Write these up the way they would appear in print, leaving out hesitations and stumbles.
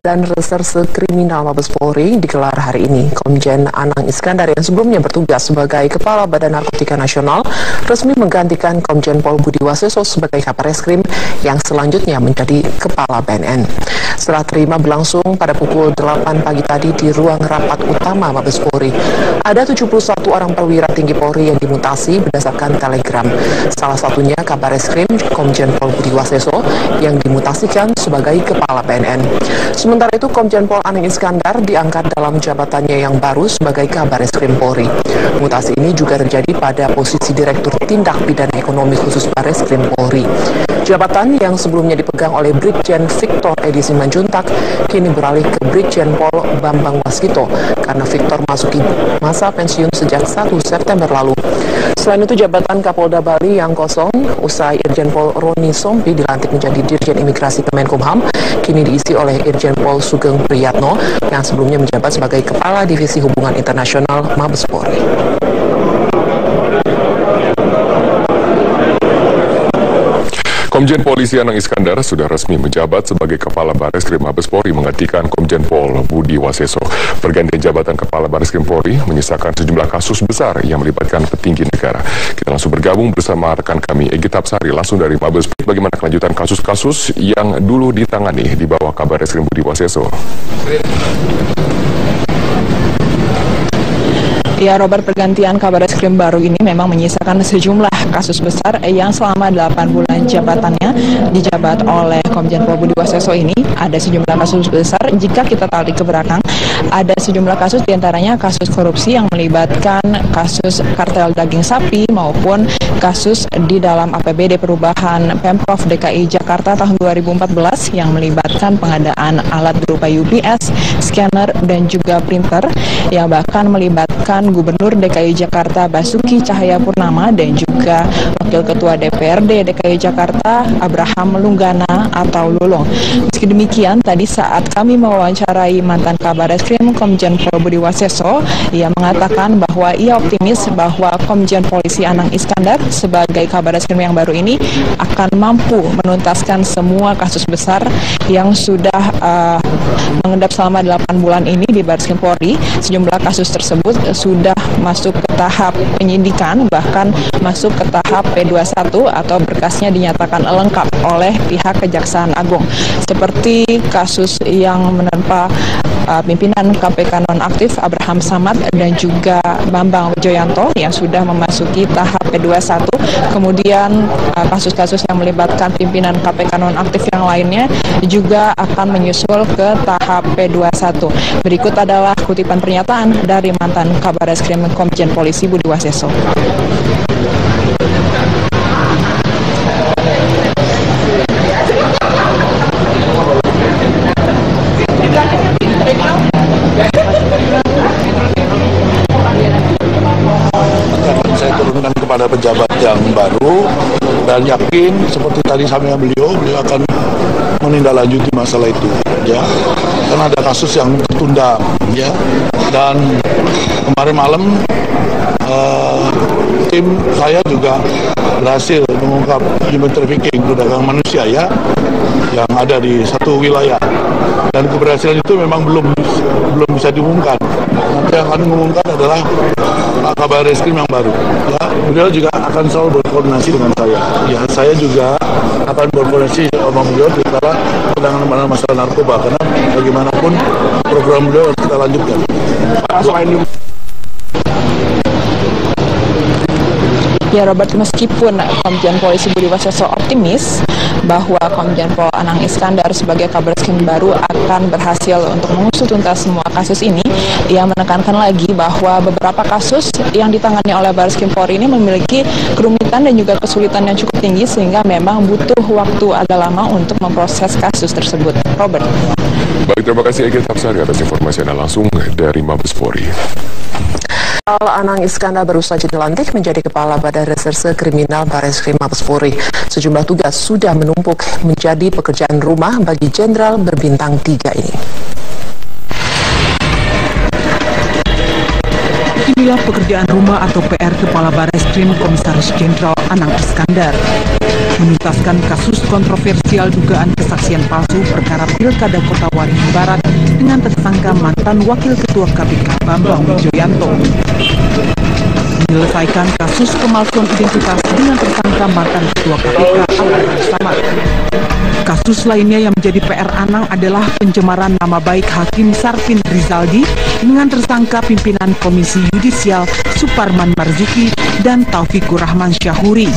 dan Reserse Kriminal Mabes Polri digelar hari ini. Komjen Anang Iskandar yang sebelumnya bertugas sebagai Kepala Badan Narkotika Nasional resmi menggantikan Komjen Pol Budi Waseso sebagai Kabareskrim yang selanjutnya menjadi Kepala BNN. Setelah terima berlangsung pada pukul 8 pagi tadi di ruang rapat utama Mabes Polri. Ada 71 orang perwira tinggi Polri yang dimutasi berdasarkan telegram. Salah satunya Kabareskrim Komjen Pol Budi Waseso yang dimutasikan sebagai Kepala BNN. Sementara itu Komjen Pol Anang Iskandar diangkat dalam jabatannya yang baru sebagai Kabareskrim Polri. Mutasi ini juga terjadi pada posisi Direktur Tindak Pidana Ekonomi Khusus Bareskrim Polri. Jabatan yang sebelumnya dipegang oleh Brigjen Victor Edi Simanjuntak kini beralih ke Brigjen Pol Bambang Waskito karena Victor masuki masa pensiun sejak 1 September lalu. Selain itu jabatan Kapolda Bali yang kosong usai Irjen Pol Roni Sompi dilantik menjadi Dirjen Imigrasi Kemenkumham kini diisi oleh Irjen Pol Sugeng Priyatno yang sebelumnya menjabat sebagai Kepala Divisi Hubungan Internasional Mabes Polri. Komjen Polisi Anang Iskandar sudah resmi menjabat sebagai Kepala Bareskrim Mabes Polri menggantikan Komjen Pol Budi Waseso. Pergantian jabatan Kepala Bareskrim Polri menyisakan sejumlah kasus besar yang melibatkan petinggi negara. Kita langsung bergabung bersama rekan kami Egy Tapsari langsung dari Mabes Polri. Bagaimana kelanjutan kasus-kasus yang dulu ditangani di bawah Kabareskrim Budi Waseso? Ya, Robert, pergantian Kabareskrim baru ini memang menyisakan sejumlah kasus besar yang selama 8 bulan jabatannya dijabat oleh Komjen Pol Budi Waseso ini. Ada sejumlah kasus besar, jika kita tarik ke belakang, ada sejumlah kasus diantaranya kasus korupsi yang melibatkan kasus kartel daging sapi maupun kasus di dalam APBD perubahan Pemprov DKI Jakarta tahun 2014 yang melibatkan pengadaan alat berupa UPS, scanner, dan juga printer yang bahkan melibatkan Gubernur DKI Jakarta Basuki Cahayapurnama dan juga Wakil Ketua DPRD DKI Jakarta Abraham Lunggana atau Lulung. Meski demikian, tadi saat kami mewawancarai mantan Kabareskrim Komjen Pol Budi Waseso, ia mengatakan bahwa ia optimis bahwa Komjen Polisi Anang Iskandar sebagai Kabareskrim yang baru ini akan mampu menuntaskan semua kasus besar yang sudah mengendap selama 8 bulan ini di Bareskrim Polri. Sejumlah kasus tersebut sudah masuk ke tahap penyidikan, bahkan masuk ke tahap P21 atau berkasnya dinyatakan lengkap oleh pihak Kejaksaan Agung. Seperti kasus yang menerpa pimpinan KPK nonaktif Abraham Samad dan juga Bambang Wijoyanto yang sudah memasuki tahap P21. Kemudian kasus-kasus yang melibatkan pimpinan KPK nonaktif yang lainnya juga akan menyusul ke tahap P21. Berikut adalah kutipan pernyataan dari mantan Kabareskrim Komjen Polisi Budi Waseso. Saya turunkan kepada pejabat yang baru dan yakin seperti tadi sama beliau akan menindaklanjuti masalah itu, ya. Karena ada kasus yang tertunda, ya. Dan kemarin malam tim saya juga berhasil mengungkap human trafficking, perdagangan manusia, ya, yang ada di satu wilayah. Dan keberhasilan itu memang belum bisa diumumkan. Nanti yang akan mengumumkan adalah Kabareskrim yang baru. Ya, beliau juga akan selalu berkoordinasi dengan saya. Ya, saya juga akan berkoordinasi sama beliau dalam penanganan masalah narkoba, karena bagaimanapun program beliau harus kita lanjutkan. Ya, Robert, meskipun Komjen Polisi Budi Waseso optimis bahwa Komjen Pol Anang Iskandar sebagai Kabareskrim baru akan berhasil untuk mengusut tuntas semua kasus ini, ia menekankan lagi bahwa beberapa kasus yang ditangani oleh Bareskrim Polri ini memiliki kerumitan dan juga kesulitan yang cukup tinggi sehingga memang butuh waktu agak lama untuk memproses kasus tersebut. Robert. Baik, terima kasih Egy Tapsari atas informasi Anda langsung dari Mabes Polri. Anang Iskandar baru saja dilantik menjadi Kepala Badan Reserse Kriminal Bareskrim Mabes Polri. Sejumlah tugas sudah menumpuk menjadi pekerjaan rumah bagi Jenderal berbintang 3 ini. Inilah pekerjaan rumah atau PR Kepala Bareskrim Komisaris Jenderal Anang Iskandar. menuntaskan kasus kontroversial dugaan kesaksian palsu perkara Pilkada Kota Waringin Barat dengan tersangka mantan Wakil Ketua KPK Bambang Wijoyanto. Menyelesaikan kasus pemalsuan identitas dengan tersangka mantan Ketua KPK Abdul Samad. Kasus lainnya yang menjadi PR Anang adalah pencemaran nama baik Hakim Sarfin Rizaldi dengan tersangka pimpinan Komisi Yudisial Suparman Marzuki dan Taufikur Rahman Syahuri.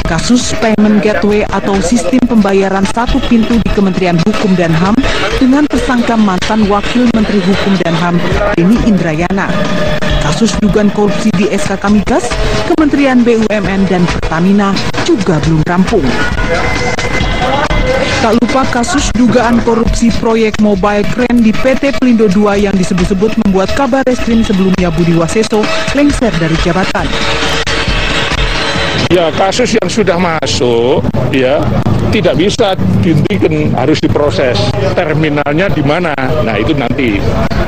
Kasus payment gateway atau sistem pembayaran satu pintu di Kementerian Hukum dan HAM dengan tersangka mantan Wakil Menteri Hukum dan HAM Denny Indrayana. Kasus dugaan korupsi di SKK Migas, Kementerian BUMN dan Pertamina juga belum rampung. Tak lupa kasus dugaan korupsi proyek mobile crane di PT Pelindo II yang disebut-sebut membuat Kabareskrim sebelumnya Budi Waseso lengser dari jabatan. Ya, kasus yang sudah masuk, ya, tidak bisa dihentikan, harus diproses. Terminalnya di mana? Nah, itu nanti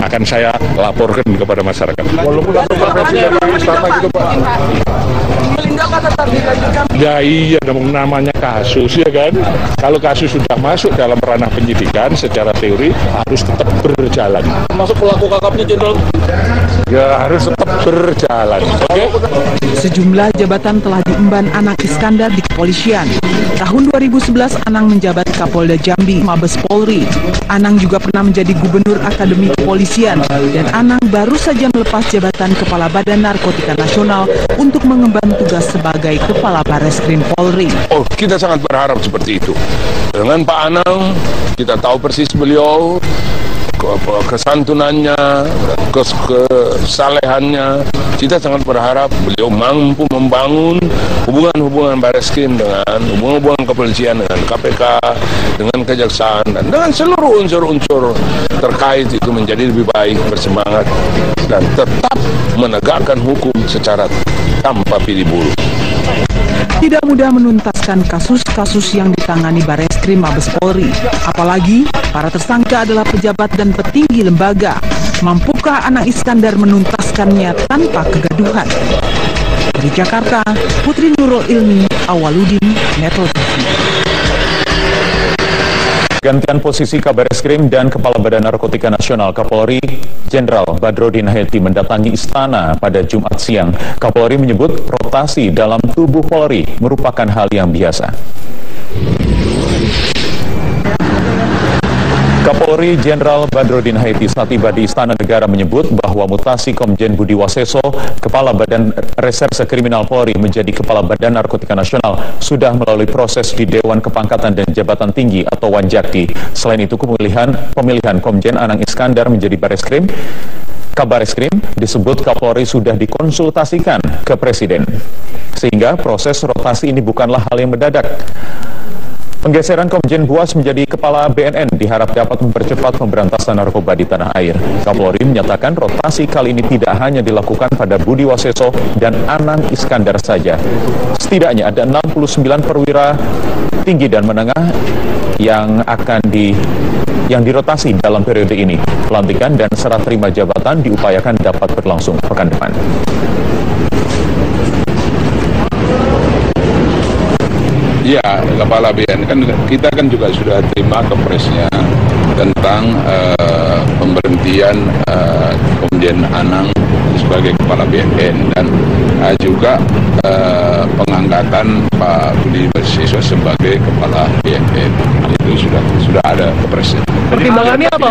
akan saya laporkan kepada masyarakat. Walaupun ada intervensi dari istana gitu, Pak. Ya iya, namanya kasus, ya kan? Kalau kasus sudah masuk dalam ranah penyidikan, secara teori harus tetap berjalan. Masuk pelaku kakapnya, Jenderal? Ya, harus tetap berjalan. Oke? Sejumlah jabatan telah diemban Anang Iskandar di kepolisian. Tahun 2011 Anang menjabat Kapolda Jambi, Mabes Polri. Anang juga pernah menjadi Gubernur Akademi Kepolisian dan Anang baru saja melepas jabatan Kepala Badan Narkotika Nasional untuk mengemban tugas sebagai Kepala Bareskrim Polri. Oh, kita sangat berharap seperti itu. Dengan Pak Anang, kita tahu persis beliau, kesantunannya, kesalehannya. Kita sangat berharap beliau mampu membangun hubungan-hubungan Bareskrim dengan hubungan-hubungan kepolisian dengan KPK, dengan kejaksaan, dan dengan seluruh unsur-unsur terkait itu menjadi lebih baik, bersemangat, dan tetap menegakkan hukum secara tanpa pilih bulu. Tidak mudah menuntaskan kasus-kasus yang ditangani Bareskrim Mabes Polri. Apalagi para tersangka adalah pejabat dan petinggi lembaga. Mampukah Anang Iskandar menuntaskannya tanpa kegaduhan? Dari Jakarta, Putri Nurul Ilmi, Awaludin, Metro TV. Gantian posisi Kabareskrim dan Kepala Badan Narkotika Nasional Kapolri Jenderal Badrodin Haiti mendatangi istana pada Jumat siang. Kapolri menyebut rotasi dalam tubuh Polri merupakan hal yang biasa. Kapolri Jenderal Badrodin Haiti saat tiba di Istana Negara menyebut bahwa mutasi Komjen Budi Waseso, Kepala Badan Reserse Kriminal Polri menjadi Kepala Badan Narkotika Nasional sudah melalui proses di Dewan Kepangkatan dan Jabatan Tinggi atau Wanjakti. Selain itu, pemilihan Komjen Anang Iskandar menjadi Kabareskrim disebut Kapolri sudah dikonsultasikan ke Presiden. Sehingga proses rotasi ini bukanlah hal yang mendadak. Penggeseran Komjen Buas menjadi Kepala BNN diharap dapat mempercepat pemberantasan narkoba di tanah air. Kapolri menyatakan rotasi kali ini tidak hanya dilakukan pada Budi Waseso dan Anang Iskandar saja. Setidaknya ada 69 perwira tinggi dan menengah yang dirotasi dalam periode ini. Pelantikan dan serah terima jabatan diupayakan dapat berlangsung pekan depan. Ya, Kepala BNN kan kita kan juga sudah terima kepresnya tentang pemberhentian Komjen Anang sebagai Kepala BNN dan juga pengangkatan Pak Budi Waseso sebagai Kepala BNN. Itu sudah ada kepresnya. Pertimbangannya apa,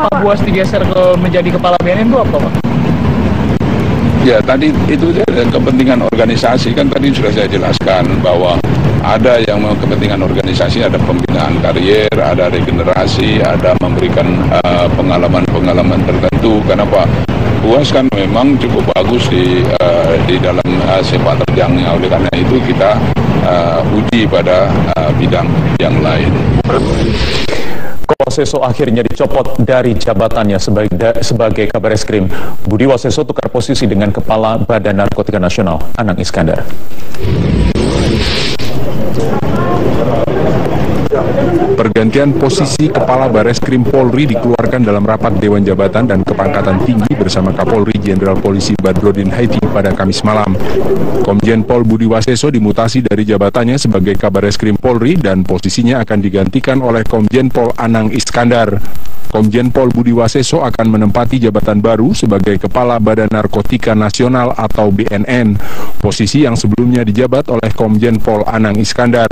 Pak Buas digeser menjadi Kepala BNN itu apa, Pak? Ya, tadi itu kepentingan organisasi, kan tadi sudah saya jelaskan bahwa ada yang kepentingan organisasi, ada pembinaan karier, ada regenerasi, ada memberikan pengalaman-pengalaman tertentu. Kenapa? Buas kan memang cukup bagus di dalam sepak terjangnya, oleh karena itu kita uji pada bidang yang lain. Waseso akhirnya dicopot dari jabatannya sebagai Kabareskrim. Budi Waseso tukar posisi dengan Kepala Badan Narkotika Nasional, Anang Iskandar. Pergantian posisi Kepala Bareskrim Polri dikeluarkan dalam rapat Dewan Jabatan dan Kepangkatan Tinggi bersama Kapolri Jenderal Polisi Badrodin Haiti pada Kamis malam. Komjen Pol Budi Waseso dimutasi dari jabatannya sebagai Kabareskrim Polri dan posisinya akan digantikan oleh Komjen Pol Anang Iskandar. Komjen Pol Budi Waseso akan menempati jabatan baru sebagai Kepala Badan Narkotika Nasional atau BNN, posisi yang sebelumnya dijabat oleh Komjen Pol Anang Iskandar.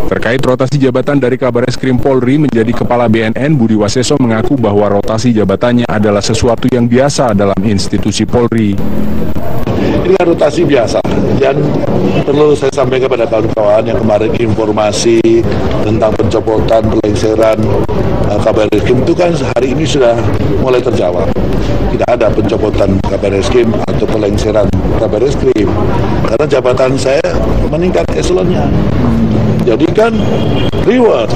Terkait rotasi jabatan dari Kabareskrim Polri menjadi Kepala BNN, Budi Waseso mengaku bahwa rotasi jabatannya adalah sesuatu yang biasa dalam institusi Polri. Ini kan rotasi biasa, dan perlu saya sampaikan kepada kawan-kawan yang kemarin informasi tentang pencopotan, pelengseran Kabareskrim itu kan hari ini sudah mulai terjawab. Tidak ada pencopotan Kabareskrim atau pelengseran Kabareskrim karena jabatan saya meningkat eselonnya. Jadi kan reward,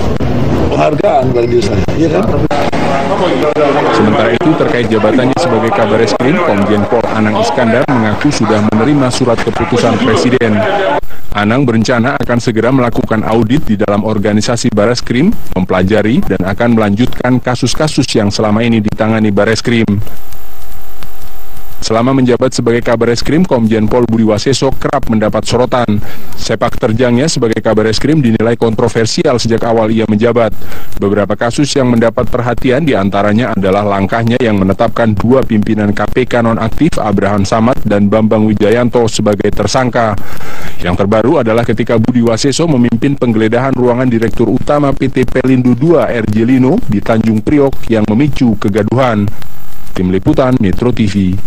penghargaan bagi saya, ya kan? Sementara itu terkait jabatannya sebagai Kabareskrim, Komjen Pol Anang Iskandar mengaku sudah menerima surat keputusan Presiden. Anang berencana akan segera melakukan audit di dalam organisasi Bareskrim, mempelajari dan akan melanjutkan kasus-kasus yang selama ini ditangani Bareskrim. Selama menjabat sebagai Kabareskrim, Komjen Pol Budi Waseso kerap mendapat sorotan. Sepak terjangnya sebagai Kabareskrim dinilai kontroversial sejak awal ia menjabat. Beberapa kasus yang mendapat perhatian diantaranya adalah langkahnya yang menetapkan dua pimpinan KPK nonaktif, Abraham Samad dan Bambang Wijayanto sebagai tersangka. Yang terbaru adalah ketika Budi Waseso memimpin penggeledahan ruangan Direktur Utama PT Pelindo II R.J. Lino di Tanjung Priok yang memicu kegaduhan. Tim Liputan Metro TV.